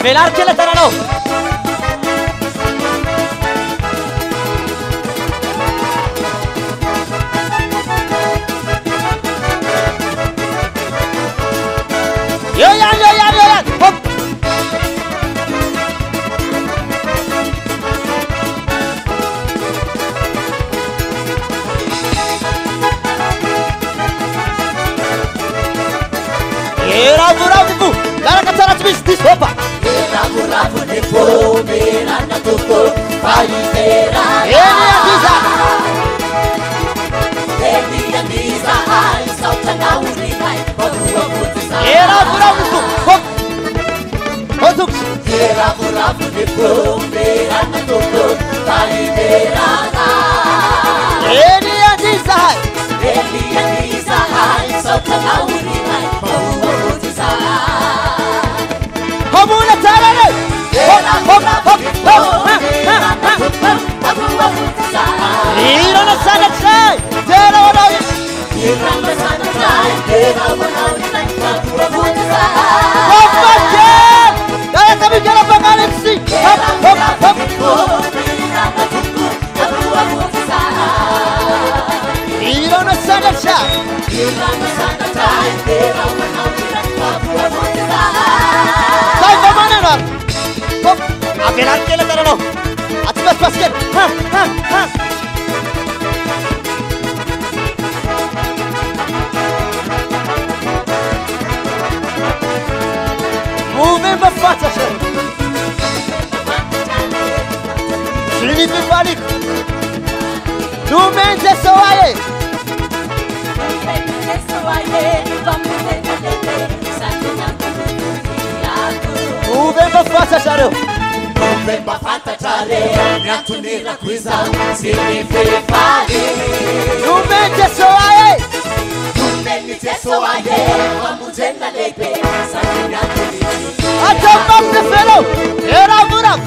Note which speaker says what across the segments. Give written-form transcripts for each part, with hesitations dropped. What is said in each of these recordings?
Speaker 1: velar che le tarano. Yo yan. Hop. Bravo tu. Cara kacana bis opa.
Speaker 2: Bravo ne pomera na toko paitera. Ele avisa ai salta na urinai.
Speaker 1: Bravo tu. Hop. Hop.
Speaker 2: Bravo ne pomera na toko paitera.
Speaker 1: Ele avisa
Speaker 2: ai salta na urinai.
Speaker 1: Hamuna tarane. Hop. Iro na sana sai. Tera wana. Daya kami kala pangalan si. Hop. Iro na sana sai. Sai kemana nak? Hop. Agelar ke le tarano. Atas basket. Ha. Moving bafata sir. Sini pe balik. Tu mente soaye. Moving bafata sir.
Speaker 2: Bemba fanta chale, natunira kwiza, sini fefale.
Speaker 1: Tu mente soaye.
Speaker 2: Tumeni soaye, wamujenda lepe, sani natunira.
Speaker 1: Atamba se felo. Era burak.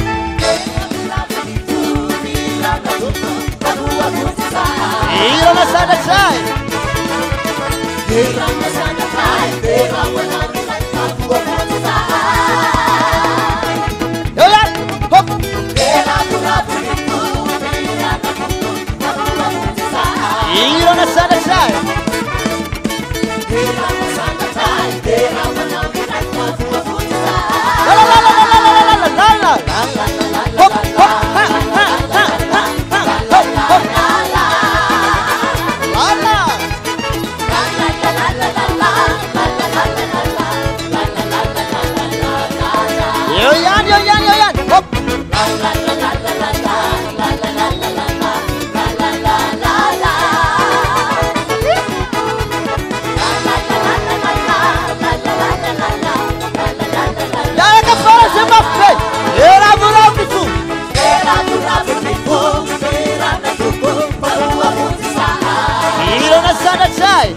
Speaker 1: Iro na sana sai. Iro na sana sai. La. Hop. Ha. Yo yan. Hop. Ya ka para se mafe. Era bravo tu. Iro na sana sai.